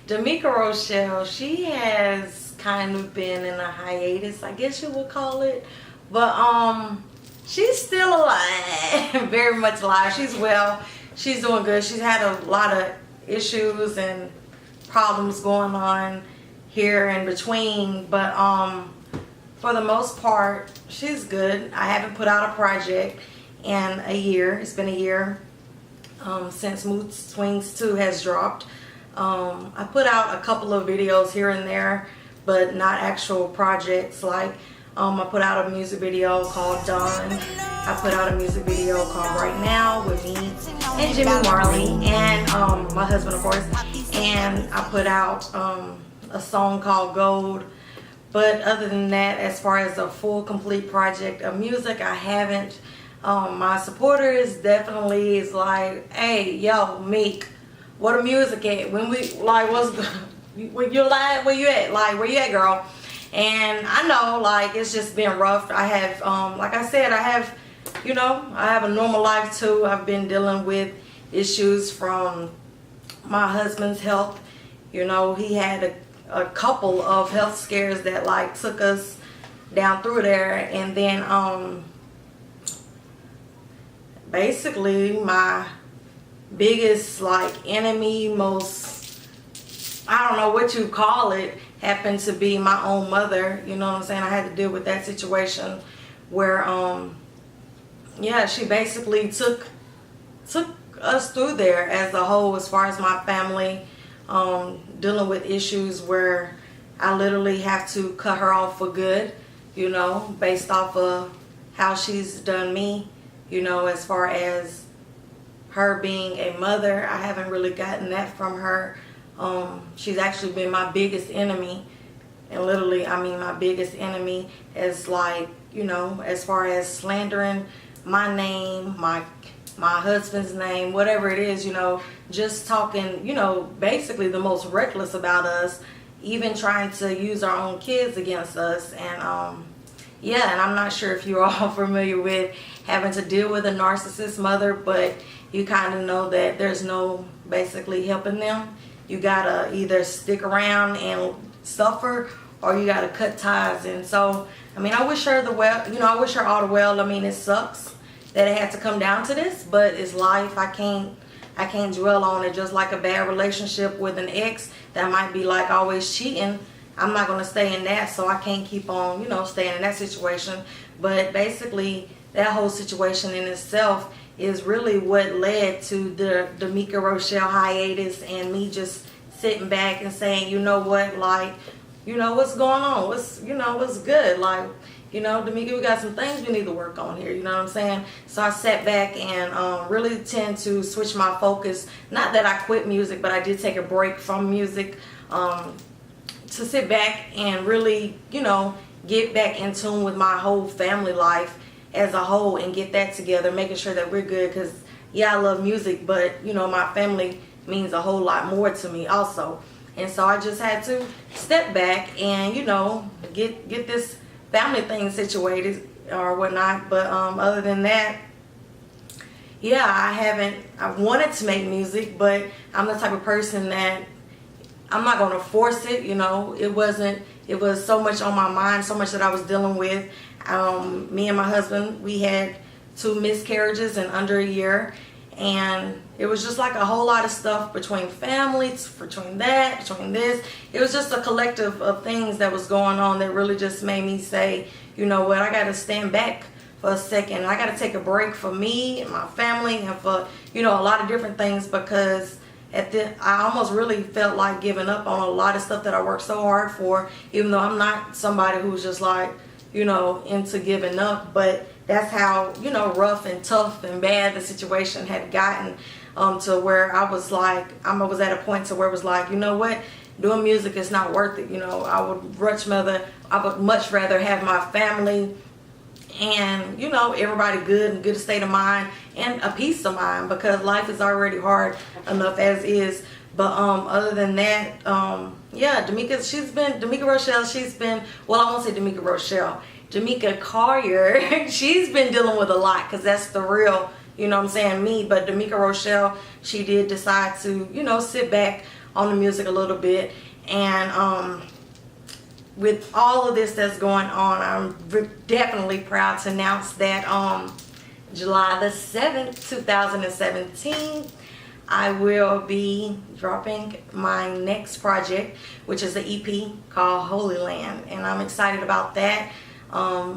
Dameka Rochelle, she has kind of been in a hiatus, I guess you would call it. But she's still alive, very much alive. She's well, she's doing good. She's had a lot of issues and problems going on here in between, but for the most part, she's good. I haven't put out a project in a year. It's been a year since Mood Swings 2 has dropped. I put out a couple of videos here and there, but not actual projects. Like I put out a music video called Dawn. I put out a music video called Right Now with me and Jimmy Marley and my husband, of course. And I put out a song called Gold. But other than that, as far as a full complete project of music, I haven't. My supporters definitely is like, hey, yo, Meek, what a music at? When we, like, when you're live, where you at? Like, where you at, girl? And I know, like, it's just been rough. I have, like I said, I have, you know, I have a normal life too. I've been dealing with issues from my husband's health. You know, he had a couple of health scares that like took us down through there, and then basically my biggest like enemy, most, I don't know what you call it, happened to be my own mother. You know what I'm saying? I had to deal with that situation where yeah, she basically took us through there as a whole, as far as my family, dealing with issues where I literally have to cut her off for good, you know, based off of how she's done me, you know, as far as her being a mother. I haven't really gotten that from her. She's actually been my biggest enemy, and literally, I mean, my biggest enemy is like, you know, as far as slandering my name, my husband's name, whatever it is, you know, just talking, you know, basically the most reckless about us, even trying to use our own kids against us. And yeah, and I'm not sure if you're all familiar with having to deal with a narcissist mother, but you kind of know that there's no basically helping them. You gotta either stick around and suffer, or you gotta cut ties. And so, I mean, I wish her the well, you know, I wish her all the well. I mean, it sucks that it had to come down to this, but it's life. I can't dwell on it. Just like a bad relationship with an ex that might be like always cheating, I'm not going to stay in that, so I can't keep on, you know, staying in that situation. But basically, that whole situation in itself is really what led to the Dameka Rochelle hiatus, and me just sitting back and saying, you know what, like, you know, what's going on? What's, you know, what's good? Like, you know, Dameka, we got some things we need to work on here, you know what I'm saying? So I sat back and really tend to switch my focus. Not that I quit music, but I did take a break from music to sit back and really, you know, get back in tune with my whole family life as a whole and get that together, making sure that we're good. Because, yeah, I love music, but, you know, my family means a whole lot more to me also. And so I just had to step back and, you know, get this family thing situated or whatnot. But other than that, yeah, I wanted to make music, but I'm the type of person that I'm not going to force it. You know, it was so much on my mind, so much that I was dealing with. Me and my husband, we had 2 miscarriages in under a year, and it was just like a whole lot of stuff between families, between that, between this. It was just a collective of things that was going on that really just made me say, you know what, I got to stand back for a second. I got to take a break for me and my family and for, you know, a lot of different things, because I almost really felt like giving up on a lot of stuff that I worked so hard for, even though I'm not somebody who's just like, you know, into giving up. But that's how, you know, rough and tough and bad the situation had gotten, to where I was like, I was at a point to where it was like, you know what, doing music is not worth it. You know, I would much rather have my family and, you know, everybody good and good state of mind and a peace of mind, because life is already hard enough as is. But other than that, yeah, Dameka Rochelle, she's been, well, I won't say Dameka Rochelle, Dameka Collier, she's been dealing with a lot, because that's the real, you know what I'm saying, me. But Dameka Rochelle, she did decide to, you know, sit back on the music a little bit. And with all of this that's going on, I'm definitely proud to announce that July the 7th, 2017, I will be dropping my next project, which is an EP called Holy Land, and I'm excited about that.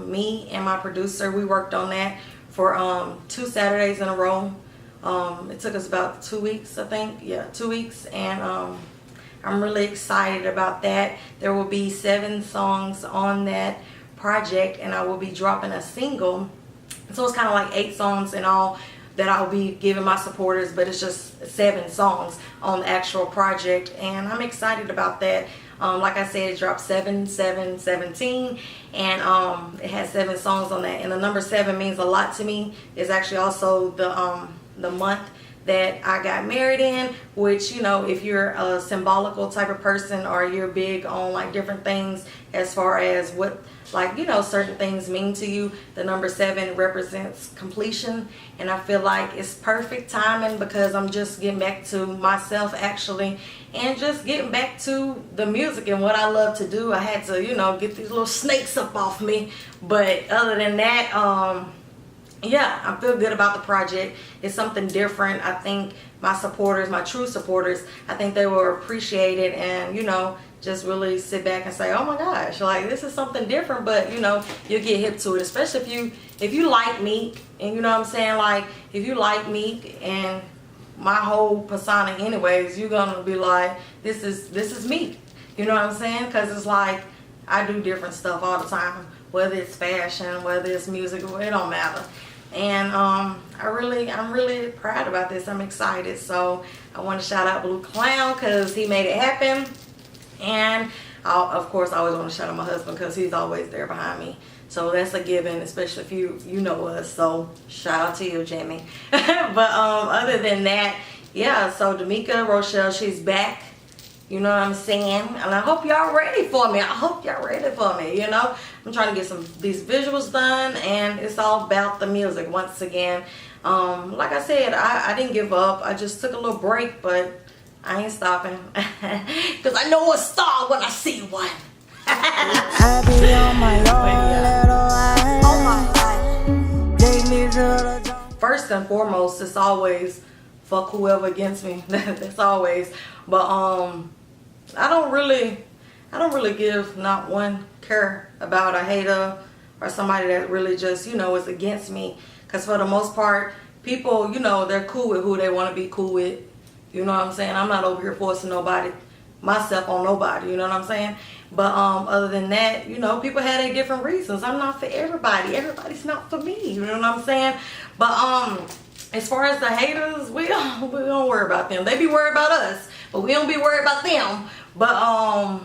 Me and my producer, we worked on that for 2 Saturdays in a row. It took us about 2 weeks, I think. Yeah, 2 weeks, and I'm really excited about that. There will be 7 songs on that project, and I will be dropping a single. So it's kind of like 8 songs in all that I'll be giving my supporters, but it's just 7 songs on the actual project, and I'm excited about that. Like I said, it dropped 7/7/17, and it has 7 songs on that, and the number 7 means a lot to me. It's actually also the month that I got married in, which, you know, if you're a symbolical type of person, or you're big on like different things as far as what, like, you know, certain things mean to you, the number 7 represents completion. And I feel like it's perfect timing, because I'm just getting back to myself actually, and just getting back to the music and what I love to do. I had to, you know, get these little snakes up off me, but other than that, yeah, I feel good about the project. It's something different. I think my supporters, my true supporters, I think they will appreciate it, and, you know, just really sit back and say, oh my gosh, like, this is something different. But, you know, you'll get hip to it, especially if you like Meek, and, you know what I'm saying, like, if you like Meek and my whole persona anyways, you're gonna be like, this is Meek, you know what I'm saying? Because it's like, I do different stuff all the time, whether it's fashion, whether it's music, it don't matter. And I'm really proud about this. I'm excited. So I want to shout out Blue Clown, because he made it happen. And of course, I always want to shout out my husband, because he's always there behind me. So that's a given, especially if you know us. So shout out to you, Jamie. But other than that, yeah, so Dameka Rochelle, she's back. You know what I'm saying? And I hope y'all ready for me. I hope y'all ready for me, you know? I'm trying to get these visuals done, and it's all about the music once again. Like I said, I didn't give up. I just took a little break, but I ain't stopping. Because I know a star when I see one. I be on my own little island. First and foremost, it's always fuck whoever against me. That's always. But I don't really give not one care about a hater or somebody that really just, you know, is against me. Because for the most part, people, you know, they're cool with who they want to be cool with. You know what I'm saying? I'm not over here forcing myself on nobody, you know what I'm saying? But other than that, you know, people had their different reasons. I'm not for everybody. Everybody's not for me, you know what I'm saying? But as far as the haters, we don't worry about them. They be worried about us, but we don't be worried about them. But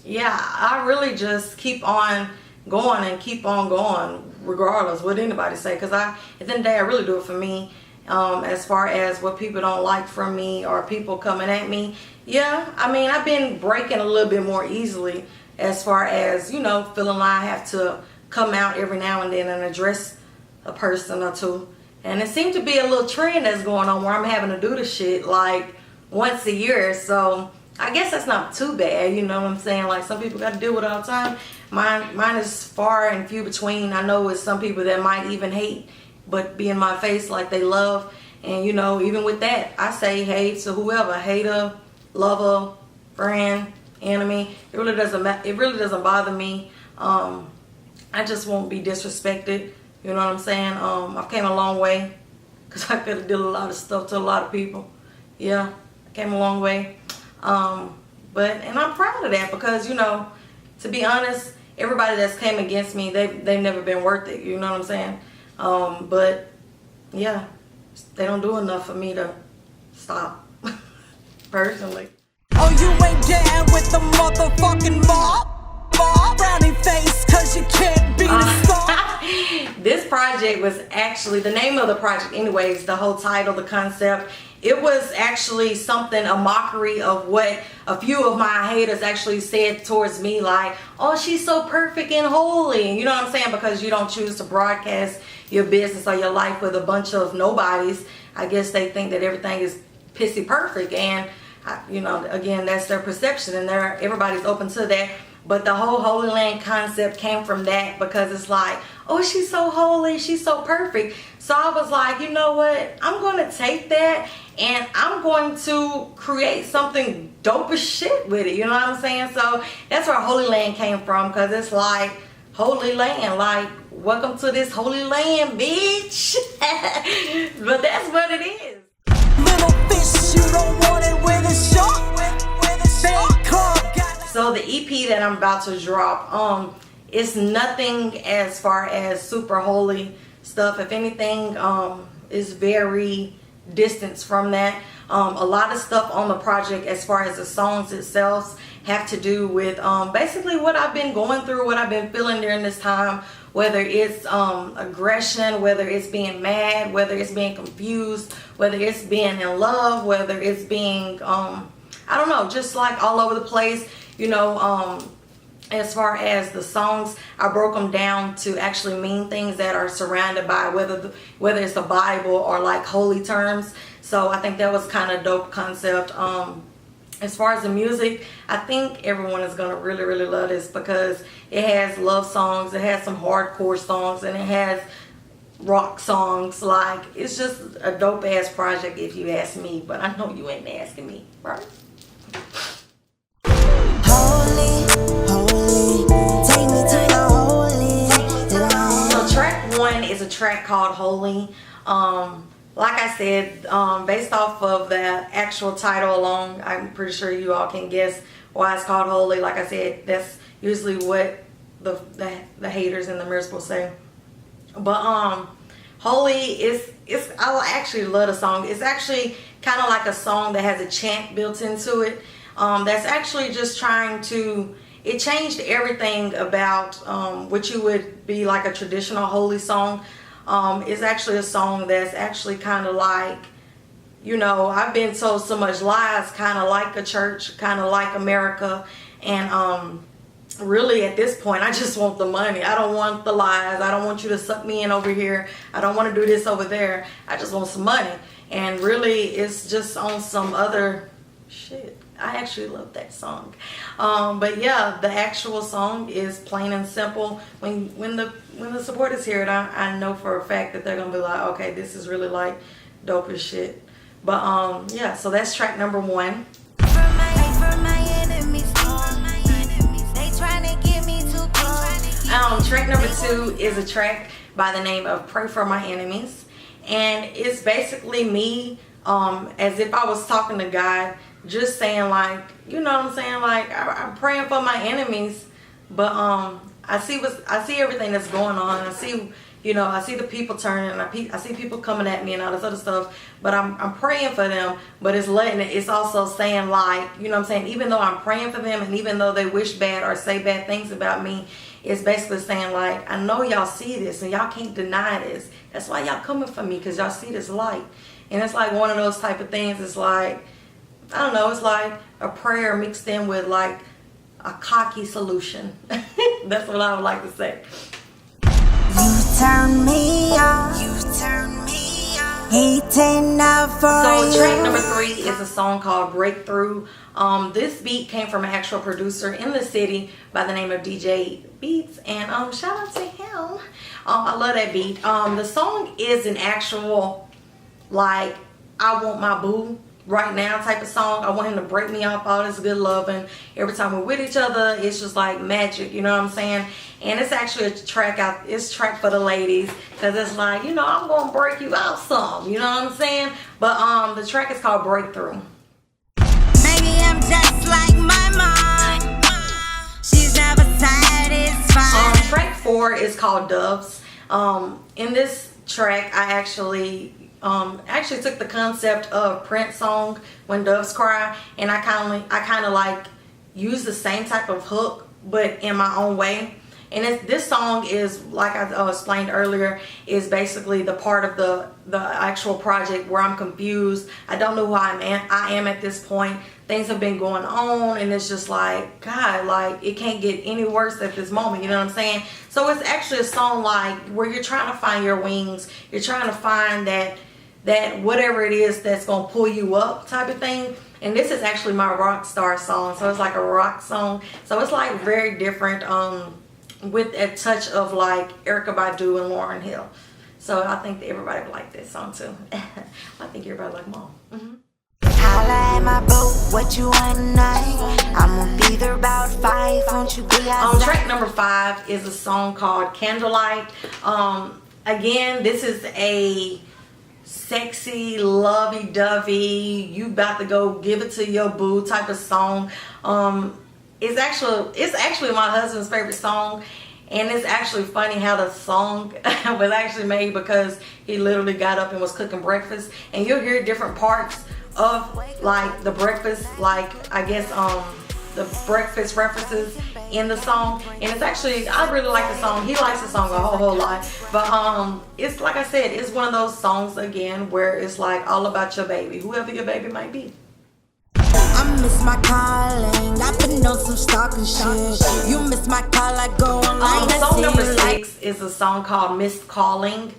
yeah, I really just keep on going and keep on going regardless what anybody say, because at the end of the day, I really do it for me. As far as what people don't like from me, or people coming at me, yeah, I mean, I've been breaking a little bit more easily, as far as, you know, feeling like I have to come out every now and then and address a person or two. And it seems to be a little trend that's going on, where I'm having to do the shit like once a year. So I guess that's not too bad, you know what I'm saying? Like, some people got to deal with it all the time. Mine is far and few between. I know it's some people that might even hate, but be in my face like they love. And, you know, even with that, I say hey to whoever, hater, lover, friend, enemy. It really doesn't bother me. I just won't be disrespected. You know what I'm saying? I've came a long way, because I could have did a lot of stuff to a lot of people. Yeah, I came a long way. And I'm proud of that, because, you know, to be honest, everybody that's came against me, they've never been worth it. You know what I'm saying? But yeah, they don't do enough for me to stop, personally. Oh, you ain't down with the motherfucking mob? Brownie face, cause you can't be the star. This project was actually, the name of the project anyways, the whole title, the concept, it was actually something, a mockery of what a few of my haters actually said towards me, like, oh, she's so perfect and holy. You know what I'm saying? Because you don't choose to broadcast your business or your life with a bunch of nobodies. I guess they think that everything is pissy perfect. And you know, again, that's their perception, and everybody's open to that. But the whole Holy Land concept came from that, because it's like, oh, she's so holy, she's so perfect. So I was like, you know what, I'm going to take that and I'm going to create something dope as shit with it, you know what I'm saying? So that's where Holy Land came from, because it's like, Holy Land, like, welcome to this Holy Land, bitch. But that's what it is. Little fish, you don't want it with a shark. So the EP that I'm about to drop, it's nothing as far as super holy stuff. If anything, is very distant from that. A lot of stuff on the project as far as the songs itself have to do with basically what I've been going through, what I've been feeling during this time, whether it's aggression, whether it's being mad, whether it's being confused, whether it's being in love, whether it's being, I don't know, just like all over the place. You know, as far as the songs, I broke them down to actually mean things that are surrounded by whether it's the Bible or like holy terms. So I think that was kind of dope concept. As far as the music, I think everyone is gonna really, really love this, because it has love songs, it has some hardcore songs, and it has rock songs. Like, it's just a dope ass project if you ask me, but I know you ain't asking me, right? Holy, holy, take me to the holy land. So track 1 is a track called Holy. Like I said, based off of the actual title alone, I'm pretty sure you all can guess why it's called Holy. Like I said, that's usually what the haters and the mirrors will say. But Holy is I actually love the song. It's actually kind of like a song that has a chant built into it. That's actually just trying to, it changed everything about what you would be like a traditional holy song. It's actually a song that's actually kind of like, you know, I've been told so much lies, kind of like a church, kind of like America. And really at this point, I just want the money. I don't want the lies. I don't want you to suck me in over here. I don't want to do this over there. I just want some money. And really, it's just on some other shit. I actually love that song. But yeah, the actual song is plain and simple. When the support is here, I know for a fact that they're gonna be like, okay, this is really like dope as shit. But yeah, so that's track number 1. Track number 2 is a track by the name of Pray for My Enemies, and it's basically me as if I was talking to God, just saying, like, you know what I'm saying, like, I'm praying for my enemies, but I see everything that's going on. I see, you know, I see the people turning, I see people coming at me and all this other stuff, but I'm praying for them. But it's also saying, like, you know what I'm saying, even though I'm praying for them and even though they wish bad or say bad things about me, it's basically saying, like, I know y'all see this and y'all can't deny this. That's why y'all coming for me, because y'all see this light. And it's like one of those type of things. It's like, I don't know, it's like a prayer mixed in with like a cocky solution. That's what I would like to say. You turn me on. You turn me on. Hating up for you. So track number 3 is a song called Breakthrough. This beat came from an actual producer in the city by the name of DJ Beats, and shout out to him. I love that beat. The song is an actual, like, I want my boo right now type of song. I want him to break me off all this good loving. Every time we're with each other, it's just like magic, you know what I'm saying? And it's actually a track it's a track for the ladies, because it's like, you know, I'm gonna break you out some, you know what I'm saying? But the track is called Breakthrough. Maybe I'm just like my mom. She's never satisfied. Track 4 is called Doves. In this track, I actually took the concept of Prince song When Doves Cry, and I kind of like use the same type of hook but in my own way. And this song is, like I explained earlier, is basically the part of the actual project where I'm confused. I don't know who I am at this point. Things have been going on, and it's just like, God, like, it can't get any worse at this moment, you know what I'm saying? So it's actually a song like where you're trying to find your wings. You're trying to find that whatever it is that's gonna pull you up type of thing. And this is actually my rock star song, so it's like a rock song. So it's like very different, with a touch of like Erykah Badu and Lauryn Hill. So I think that everybody would like this song too. I think everybody like them all. Holla at my boo, what you want tonight? I'ma be there about 5, won't you be outside? Track number 5 is a song called Candlelight. Again, this is a sexy, lovey-dovey, you about to go give it to your boo type of song. It's actually my husband's favorite song, and it's actually funny how the song was actually made because he literally got up and was cooking breakfast, and you'll hear different parts of like the breakfast, like I guess the breakfast references in the song. And it's actually, I really like the song. He likes the song a whole lot. But it's like I said, it's one of those songs again where it's like all about your baby, whoever your baby might be. I miss my calling, I've been on some stalking shit. You miss my call, I go online. Song number 6 is a song called Missed Calling.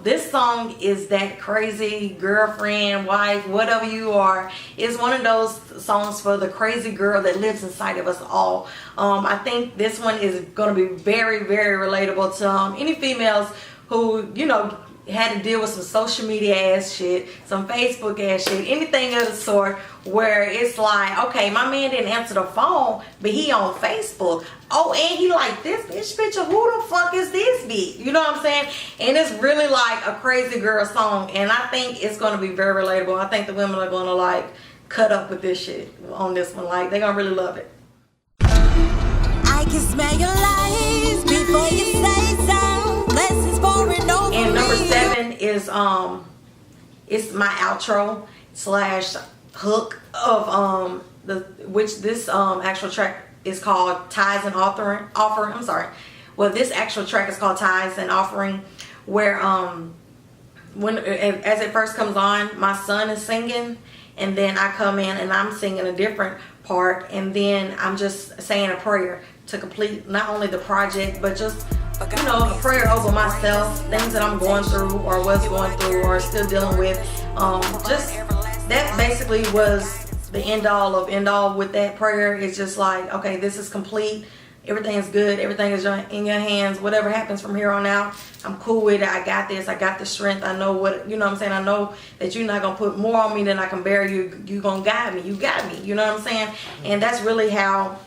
This song is that crazy girlfriend, wife, whatever you are. It's one of those songs for the crazy girl that lives inside of us all. I think this one is going to be very, very relatable to any females who, you know, had to deal with some social media ass shit, some Facebook ass shit, anything of the sort, where it's like, okay, my man didn't answer the phone, but he on Facebook. Oh, and he like, this bitch picture, who the fuck is this bitch? You know what I'm saying? And it's really like a crazy girl song, and I think it's going to be very relatable. I think the women are going to like cut up with this shit on this one. Like, they're going to really love it. I can smell your lies before you say so. Blessings pouring over. And number 7 is it's my outro / hook of this actual track is called Tithes and Offering. I'm sorry. Well, this actual track is called Tithes and Offering, where when as it first comes on, my son is singing, and then I come in and I'm singing a different part, and then I'm just saying a prayer to complete not only the project, but just, you know, a prayer over myself, things that I'm going through or was going through or still dealing with. Just that basically was the end all with that prayer. It's just like, okay, this is complete. Everything is good. Everything is in your hands. Whatever happens from here on out, I'm cool with it. I got this. I got the strength. I know what, you know what I'm saying? I know that you're not going to put more on me than I can bear. You're going to guide me. You got me. You know what I'm saying? And that's really how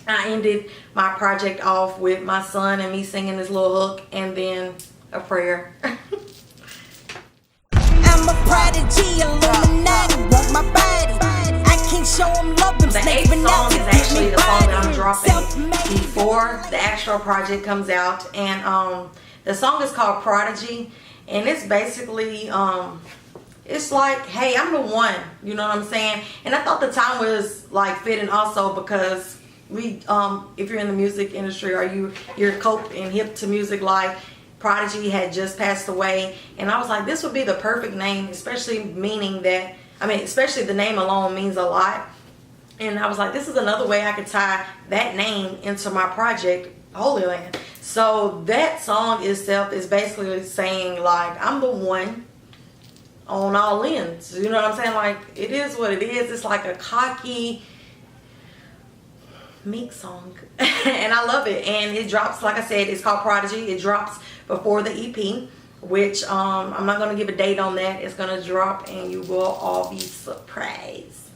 I ended my project off, with my son and me singing this little hook and then a prayer. I'm a prodigy, Illuminati, want my body. I can't show them love, them The 8th song is actually the song that I'm dropping before the actual project comes out, and the song is called Prodigy, and it's basically it's like, hey, I'm the one, you know what I'm saying? And I thought the time was like fitting also because we if you're in the music industry or you're cope and hip to music, like Prodigy had just passed away, and I was like, this would be the perfect name, especially meaning that, I mean, especially the name alone means a lot. And I was like, this is another way I could tie that name into my project, Holy Land. So that song itself is basically saying, like, I'm the one on all ends. You know what I'm saying? Like, it is what it is. It's like a cocky, meek song. And I love it. And it drops, like I said, it's called Prodigy. It drops before the EP, which I'm not going to give a date on that. It's going to drop and you will all be surprised.